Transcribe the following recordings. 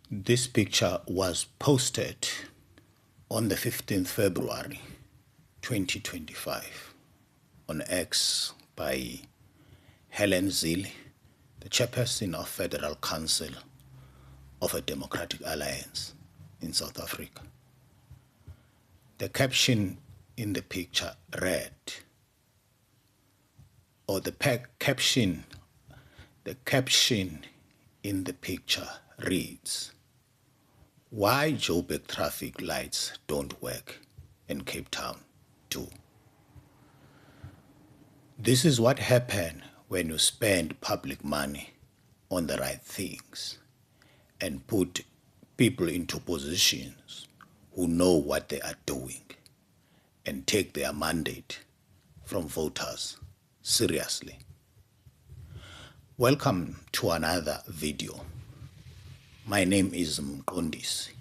This picture was posted on the 15th February 2025 on X by Helen Zille, the chairperson of Federal Council of a Democratic Alliance in South Africa. The caption in the picture read, or the caption in the picture reads, "Why Joburg traffic lights don't work in Cape Town do." This is what happens when you spend public money on the right things and put people into positions who know what they are doing and take their mandate from voters seriously. Welcome to another video. My name is Mqondisi.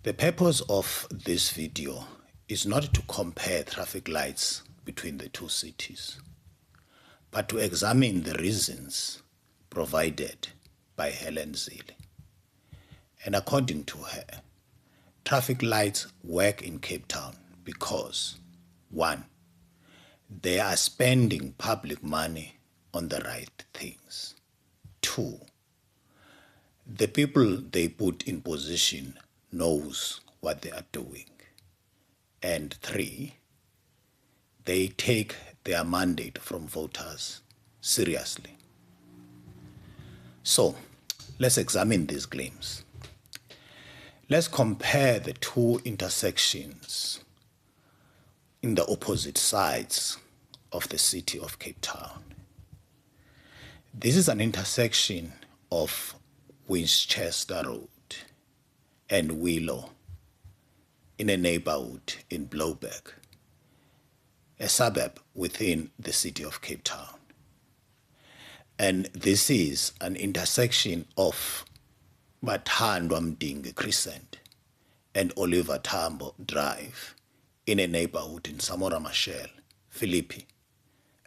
The purpose of this video is not to compare traffic lights between the two cities, but to examine the reasons provided by Helen Zille. And according to her, traffic lights work in Cape Town because, 1, they are spending public money on the right things. 2, the people they put in position knows what they are doing. And 3, they take their mandate from voters seriously. So, let's examine these claims. Let's compare the two intersections in the opposite sides of the city of Cape Town. This is an intersection of Winchester Road and Willow in a neighborhood in Blouberg, a suburb within the city of Cape Town. And this is an intersection of Bathandwa Mdingi Crescent and Oliver Tambo Drive in a neighborhood in Samora Machel, Philippi,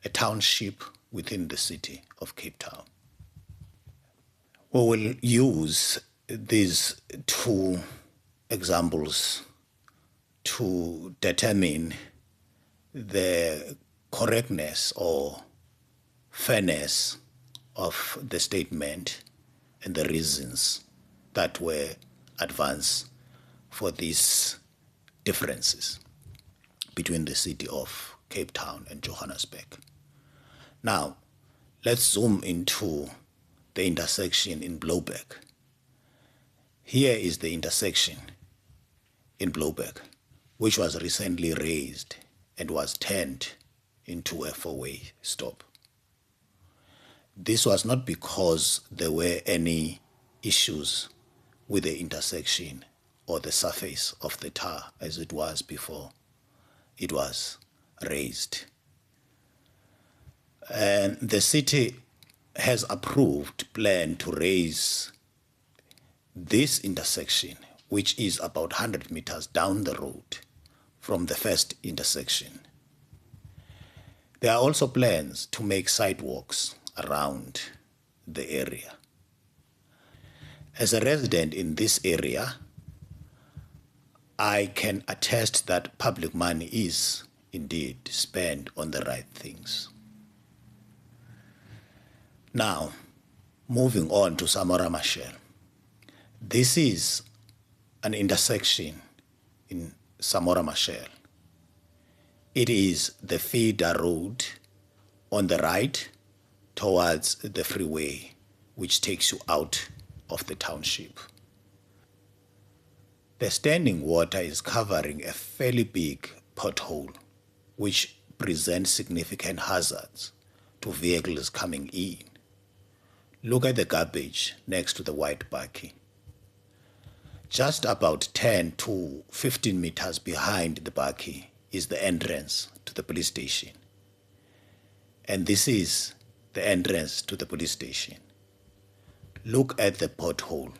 a township within the city of Cape Town. We will use these two examples to determine the correctness or fairness of the statement and the reasons that were advanced for these differences between the city of Cape Town and Johannesburg. Now, let's zoom into the intersection in Blouberg. Here is the intersection in Blouberg, which was recently raised and was turned into a four-way stop. This was not because there were any issues with the intersection or the surface of the tar as it was before it was raised. And the city has approved plan to raise this intersection, which is about 100 meters down the road from the first intersection. There are also plans to make sidewalks around the area. As a resident in this area, I can attest that public money is indeed spent on the right things. Now, moving on to Samora Machel. This is an intersection in Samora Machel. It is the feeder road on the right towards the freeway, which takes you out of the township. The standing water is covering a fairly big pothole, which presents significant hazards to vehicles coming in. Look at the garbage next to the white bakkie. Just about 10 to 15 meters behind the bakkie is the entrance to the police station. And this is the entrance to the police station. Look at the pothole.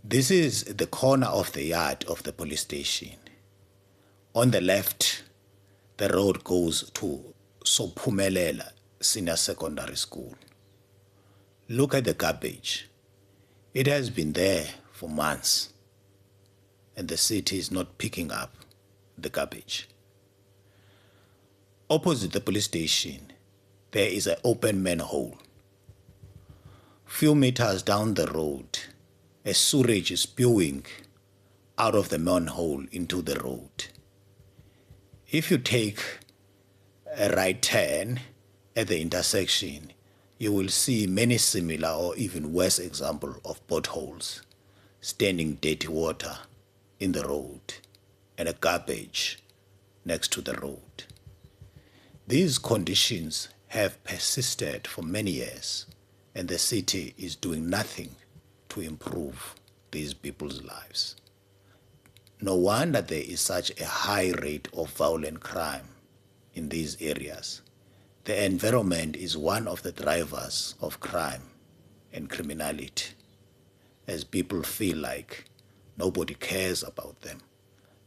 This is the corner of the yard of the police station. On the left, the road goes to Sophumelela Senior Secondary School. Look at the garbage. It has been there for months, and the city is not picking up the garbage. Opposite the police station, there is an open manhole. Few meters down the road, a sewage is spewing out of the manhole into the road. If you take a right turn at the intersection, you will see many similar or even worse examples of potholes, standing dirty water in the road, and a garbage next to the road. These conditions have persisted for many years, and the city is doing nothing to improve these people's lives. No wonder there is such a high rate of violent crime in these areas. The environment is one of the drivers of crime and criminality, as people feel like nobody cares about them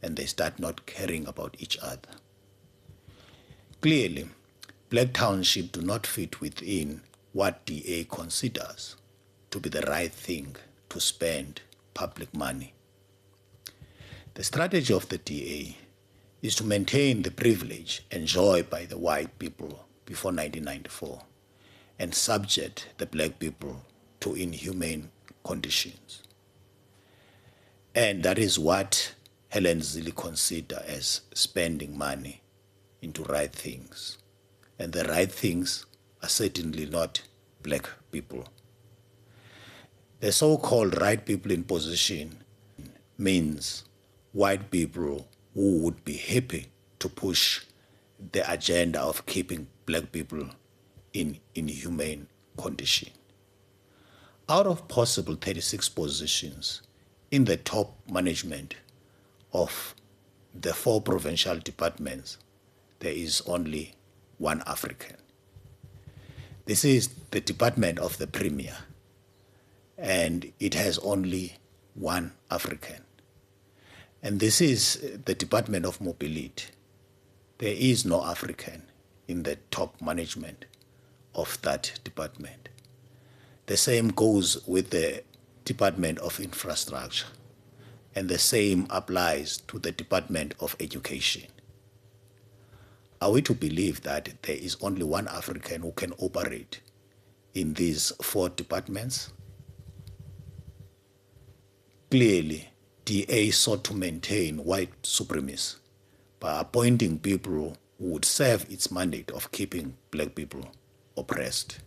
and they start not caring about each other. Clearly, Black Township do not fit within what DA considers to be the right thing to spend public money. The strategy of the DA is to maintain the privilege enjoyed by the white people before 1994 and subject the black people to inhumane conditions. And that is what Helen Zille considers as spending money into right things. And the right things are certainly not black people. The so-called right people in position means white people who would be happy to push the agenda of keeping black people in inhumane condition. Out of possible 36 positions in the top management of the 4 provincial departments, there is only one African. This is the department of the Premier, and it has only one African. And this is the Department of Mobility. There is no African in the top management of that department. The same goes with the Department of Infrastructure, and the same applies to the Department of Education. Are we to believe that there is only one African who can operate in these 4 departments? Clearly, DA sought to maintain white supremacy by appointing people who would serve its mandate of keeping black people oppressed.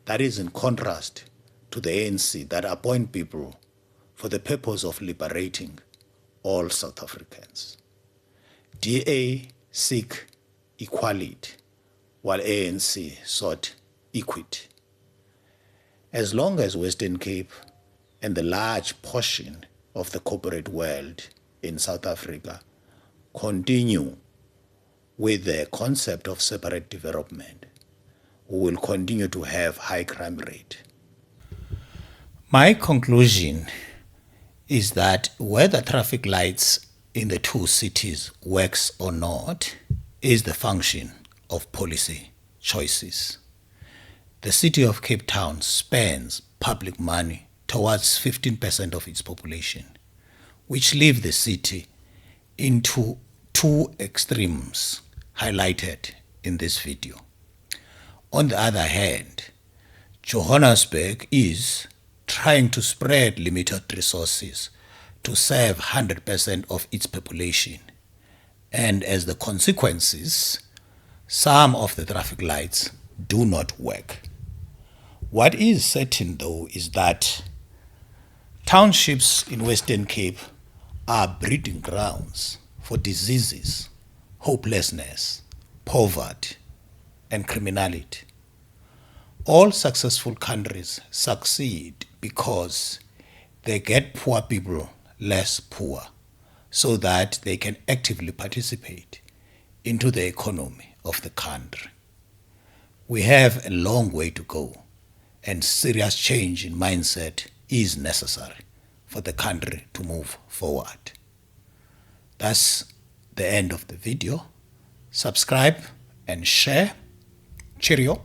That is in contrast to the ANC that appoint people for the purpose of liberating all South Africans. DA seek equality, while ANC sought equity. As long as Western Cape and the large portion of the corporate world in South Africa continue with the concept of separate development, we will continue to have high crime rate. My conclusion is that whether traffic lights in the 2 cities works or not is the function of policy choices. The city of Cape Town spends public money towards 15% of its population, which leave the city into 2 extremes highlighted in this video. On the other hand, Johannesburg is trying to spread limited resources to serve 100% of its population, and as the consequences, some of the traffic lights do not work. What is certain though is that townships in Western Cape are breeding grounds for diseases, hopelessness, poverty, and criminality. All successful countries succeed because they get poor people less poor so that they can actively participate into the economy of the country. We have a long way to go, and serious change in mindset is necessary for the country to move forward. That's the end of the video. Subscribe and share. Cheerio.